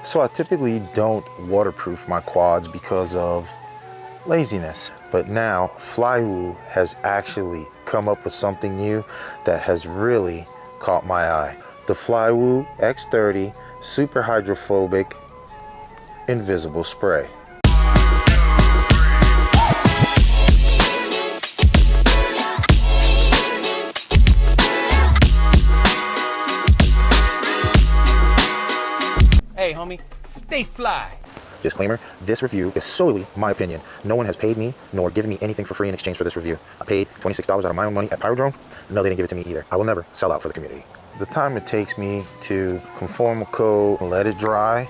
So I typically don't waterproof my quads because of laziness. But now Flywoo has actually come up with something new that has really caught my eye. The Flywoo X30 Super Hydrophobic Invisible Spray. Hey homie, stay fly. Disclaimer, this review is solely my opinion. No one has paid me nor given me anything for free in exchange for this review. I paid $26 out of my own money at Pyrodrone. No, they didn't give it to me either. I will never sell out for the community. The time it takes me to conform a coat and let it dry,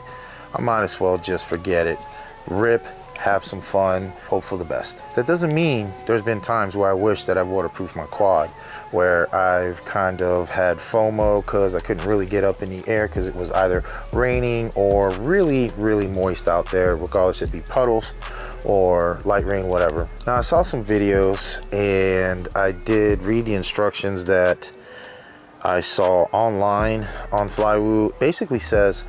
I might as well just forget it. Rip, have some fun, hope for the best. That doesn't mean there's been times where I wish that I waterproofed my quad, where I've kind of had FOMO because I couldn't really get up in the air because it was either raining or really moist out there, regardless if it be puddles or light rain, whatever. Now I saw some videos and I did read the instructions that I saw online on Flywoo. Basically says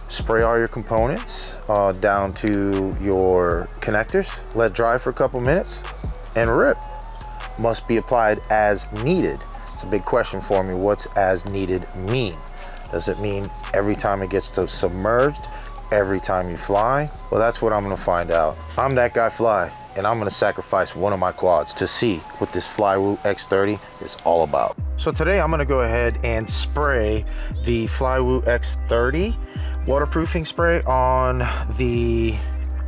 spray all your components down to your connectors, let dry for a couple minutes, and rip. Must be applied as needed. It's a big question for me. What's as needed mean? Does it mean every time it gets to submerged, every time you fly? Well, that's what I'm gonna find out. I'm that guy Fly, and I'm gonna sacrifice one of my quads to see what this Flywoo X30 is all about. So today I'm gonna go ahead and spray the Flywoo X30 waterproofing spray on this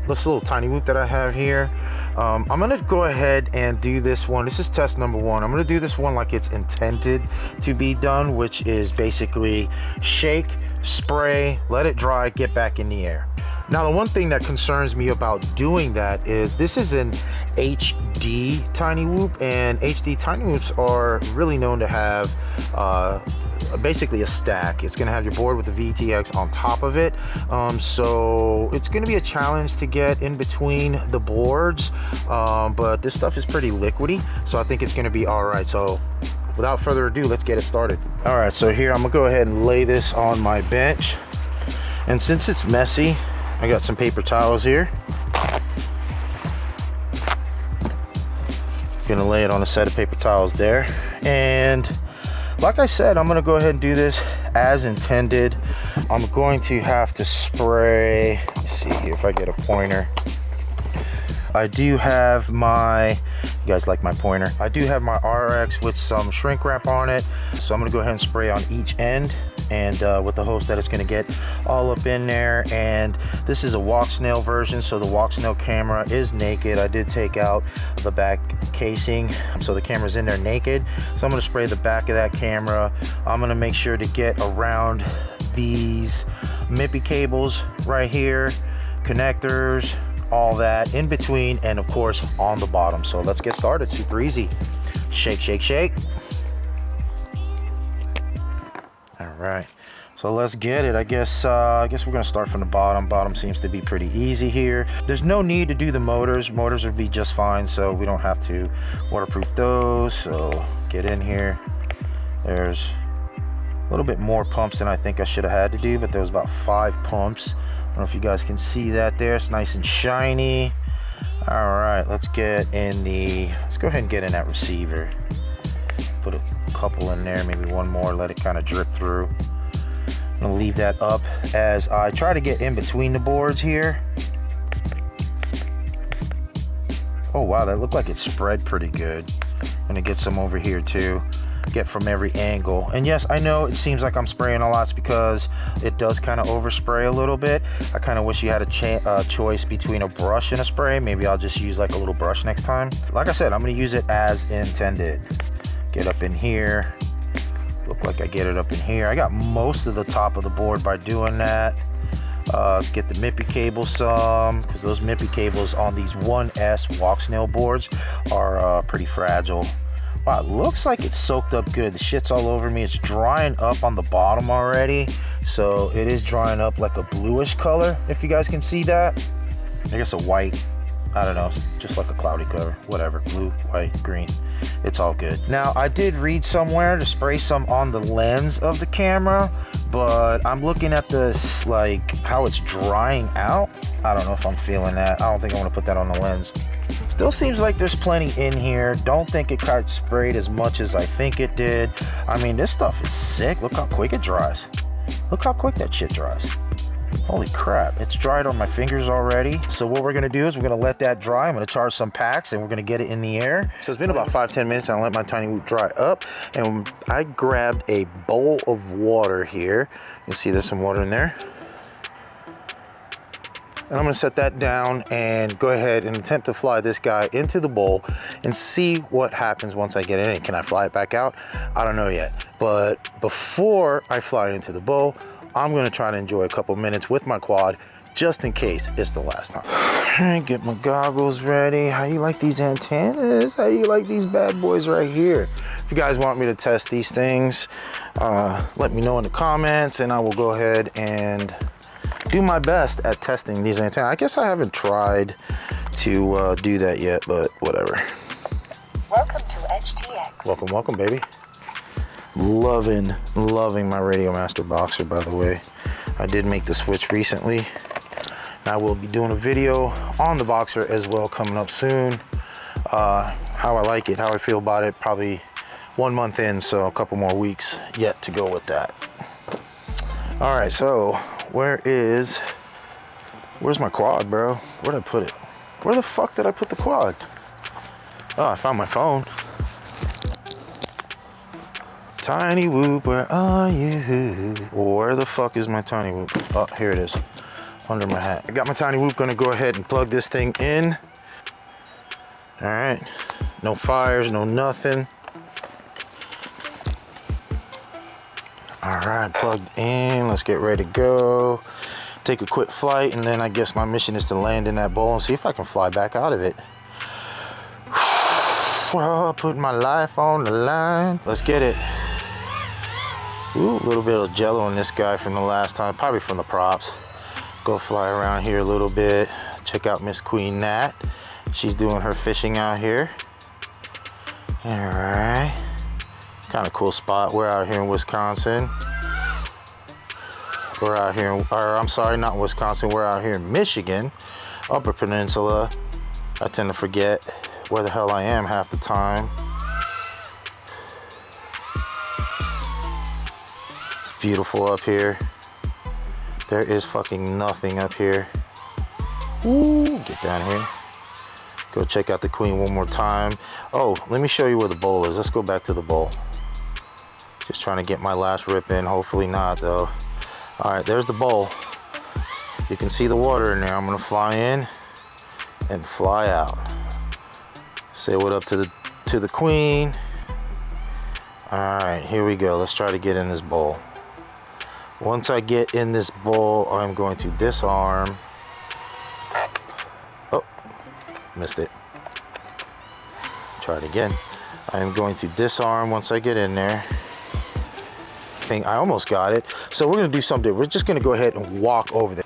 little tiny whoop that I have here. I'm gonna go ahead and do this one. This is test number one. I'm gonna do this one like it's intended to be done, which is basically shake, spray, let it dry, get back in the air. Now, the one thing that concerns me about doing that is this is an HD tiny whoop, and HD tiny whoops are really known to have basically a stack. It's going to have your board with the VTX on top of it, so it's going to be a challenge to get in between the boards, but this stuff is pretty liquidy, so I think it's going to be all right. So without further ado, let's get it started. All right, so here I'm gonna go ahead and lay this on my bench, and since it's messy, I got some paper towels here. Gonna lay it on a set of paper towels there, and like I said, I'm gonna go ahead and do this as intended. I'm going to have to spray, let's see here if I get a pointer. I do have my, you guys like my pointer? I do have my RX with some shrink wrap on it. So I'm gonna go ahead and spray on each end, and with the hopes that it's gonna get all up in there. And this is a walk snail version, so the walk snail camera is naked. I did take out the back casing, so the camera's in there naked. So I'm gonna spray the back of that camera. I'm gonna make sure to get around these MIPI cables right here, connectors, all that in between, and of course on the bottom. So let's get started. Super easy. Shake, shake, shake. All right, so let's get it. I guess we're gonna start from the bottom. Bottom seems to be pretty easy here. There's no need to do the motors. Motors would be just fine, so we don't have to waterproof those. So get in here. There's a little bit more pumps than I think I should have had to do, but there was about 5 pumps. I don't know if you guys can see that there. It's nice and shiny. All right, let's go ahead and get in that receiver. Put a couple in there, maybe one more, let it kind of drip through. I'm gonna leave that up as I try to get in between the boards here. Oh wow, that looked like it spread pretty good. I'm gonna get some over here too. Get from every angle. And yes, I know it seems like I'm spraying a lot. It's because it does kind of overspray a little bit. I kind of wish you had a choice between a brush and a spray. Maybe I'll just use like a little brush next time. Like I said, I'm gonna use it as intended. Get up in here. Look like I get it up in here. I got most of the top of the board by doing that. Let's get the MIPI cable some, because those MIPI cables on these 1S walk snail boards are pretty fragile. Wow, it looks like it's soaked up good. The shit's all over me. It's drying up on the bottom already. So it is drying up like a bluish color, if you guys can see that. I guess a white. I don't know, just like a cloudy cover, whatever, blue, white, green, it's all good. Now, I did read somewhere to spray some on the lens of the camera, but I'm looking at this, like, how it's drying out. I don't know if I'm feeling that. I don't think I want to put that on the lens. Still seems like there's plenty in here. Don't think it got sprayed as much as I think it did. I mean, this stuff is sick. Look how quick it dries. Look how quick that shit dries. Holy crap, it's dried on my fingers already. So what we're gonna do is we're gonna let that dry. I'm gonna charge some packs and we're gonna get it in the air. So it's been about 5-10 minutes and I let my tiny whoop dry up. And I grabbed a bowl of water here. You see there's some water in there. And I'm gonna set that down and go ahead and attempt to fly this guy into the bowl and see what happens once I get in it. Can I fly it back out? I don't know yet. But before I fly into the bowl, I'm gonna try to enjoy a couple minutes with my quad just in case it's the last time. All right, get my goggles ready. How you like these antennas? How you like these bad boys right here? If you guys want me to test these things, let me know in the comments and I will go ahead and do my best at testing these antennas. I guess I haven't tried to do that yet, but whatever. Welcome to HTX. Welcome, welcome, baby. Loving my Radio Master Boxer, by the way. I did make the switch recently. And I will be doing a video on the Boxer as well coming up soon. How I like it, how I feel about it, probably 1 month in, so a couple more weeks yet to go with that. All right, so where's my quad, bro? Where'd I put it? Where the fuck did I put the quad? Oh, I found my phone. Tiny whoop, where are you? Where the fuck is my tiny whoop? Oh, here it is, under my hat. I got my tiny whoop, gonna go ahead and plug this thing in. All right, no fires, no nothing. All right, plugged in, let's get ready to go. Take a quick flight, and then I guess my mission is to land in that bowl and see if I can fly back out of it. Well, putting my life on the line. Let's get it. Ooh, a little bit of jello on this guy from the last time, probably from the props. Go fly around here a little bit. Check out Miss Queen Nat. She's doing her fishing out here. All right. Kind of cool spot. We're out here in Wisconsin. We're out here, or I'm sorry, not Wisconsin. We're out here in Michigan, Upper Peninsula. I tend to forget where the hell I am half the time. It's beautiful up here. There is fucking nothing up here. Ooh, get down here. Go check out the Queen one more time. Oh, let me show you where the bowl is. Let's go back to the bowl. Just trying to get my last rip in. Hopefully not, though. All right, there's the bowl. You can see the water in there. I'm gonna fly in and fly out. Say what up to the Queen. All right, here we go. Let's try to get in this bowl. Once I get in this bowl, I'm going to disarm. Oh, missed it. Try it again. I'm going to disarm once I get in there. I almost got it. So we're gonna do something. We're just gonna go ahead and walk over there.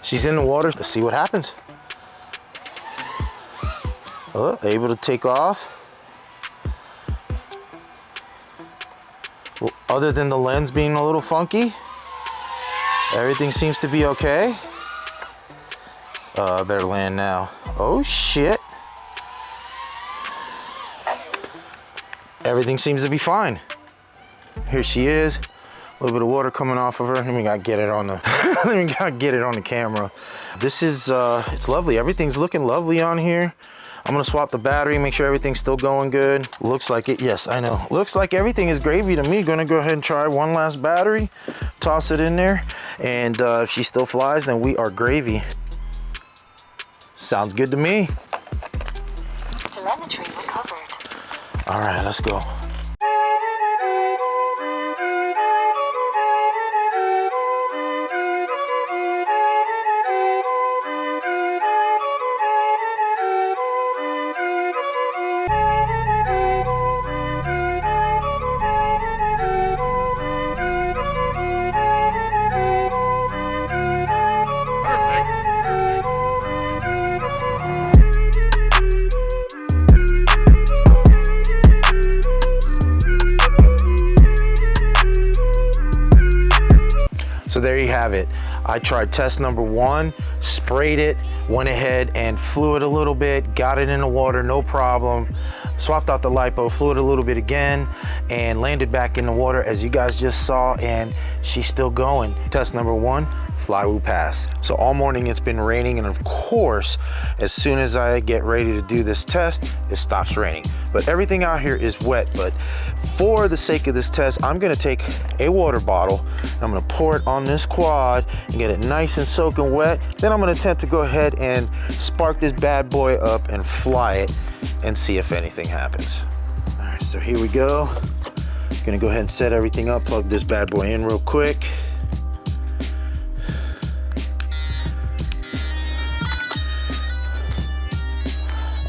She's in the water. Let's see what happens. Oh, able to take off. Well, other than the lens being a little funky, everything seems to be okay. I better land now. Oh shit. Everything seems to be fine. Here she is. A little bit of water coming off of her. Let me gotta get it on the let me gotta get it on the camera. This is it's lovely. Everything's looking lovely on here. I'm gonna swap the battery, make sure everything's still going good. Looks like it, yes, I know. Looks like everything is gravy to me. Gonna go ahead and try one last battery, toss it in there, and if she still flies, then we are gravy. Sounds good to me. Telemetry recovered. All right, let's go. have it. I tried test number 1, sprayed it, went ahead and flew it a little bit, got it in the water, no problem. Swapped out the lipo, flew it a little bit again, and landed back in the water as you guys just saw, and she's still going. Test number 1, flywoo pass. So all morning it's been raining, and of course, as soon as I get ready to do this test, it stops raining. But everything out here is wet, but for the sake of this test, I'm gonna take a water bottle, I'm gonna pour it on this quad and get it nice and soaking wet. Then I'm gonna attempt to go ahead and spark this bad boy up and fly it and see if anything happens. All right, so here we go. Gonna go ahead and set everything up, plug this bad boy in real quick.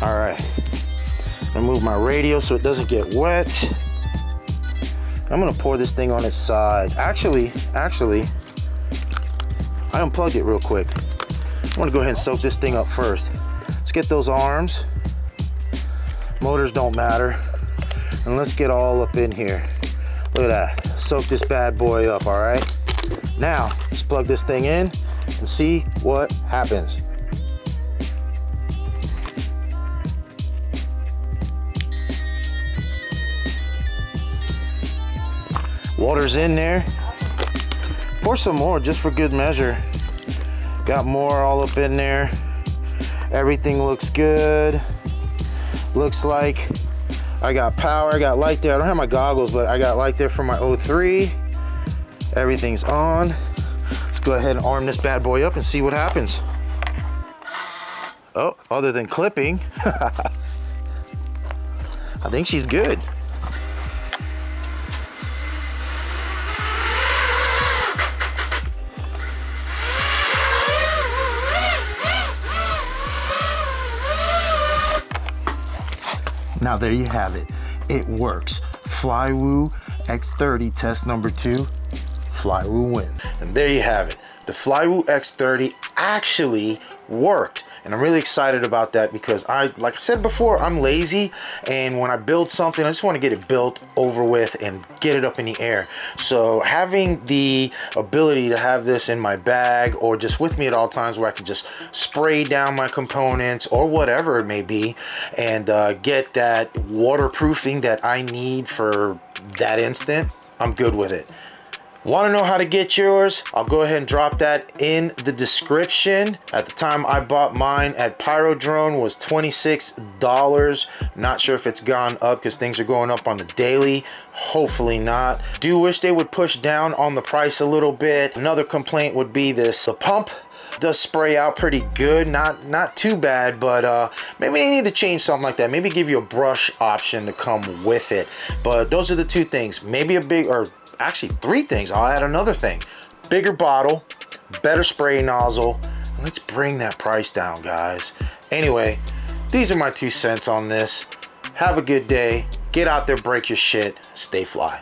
All right, I'm gonna move my radio so it doesn't get wet. I'm gonna pour this thing on its side. Actually, I unplugged it real quick. I wanna go ahead and soak this thing up first. Let's get those arms. Motors don't matter. And let's get all up in here. Look at that, soak this bad boy up, all right? Now, let's plug this thing in and see what happens. Water's in there. Pour some more just for good measure. Got more all up in there. Everything looks good. Looks like I got power, I got light there. I don't have my goggles, but I got light there for my O3. Everything's on. Let's go ahead and arm this bad boy up and see what happens. Oh, other than clipping, I think she's good. Now there you have it. It works. Flywoo X30 test number 2. Flywoo wins. And there you have it. The Flywoo X30 actually worked. And I'm really excited about that because like I said before, I'm lazy. And when I build something, I just want to get it built, over with, and get it up in the air. So having the ability to have this in my bag or just with me at all times where I can just spray down my components or whatever it may be and get that waterproofing that I need for that instant, I'm good with it. Want to know how to get yours? I'll go ahead and drop that in the description. At the time I bought mine at Pyrodrone was $26. Not sure if it's gone up because things are going up on the daily. Hopefully not. Do wish they would push down on the price a little bit. Another complaint would be this. The pump does spray out pretty good, not too bad, but maybe they need to change something like that. Maybe give you a brush option to come with it. But those are the 2 things. Maybe a big, or actually 3 things. I'll add another thing. Bigger bottle, better spray nozzle. Let's bring that price down, guys. Anyway, these are my 2 cents on this. Have a good day. Get out there, break your shit, stay fly.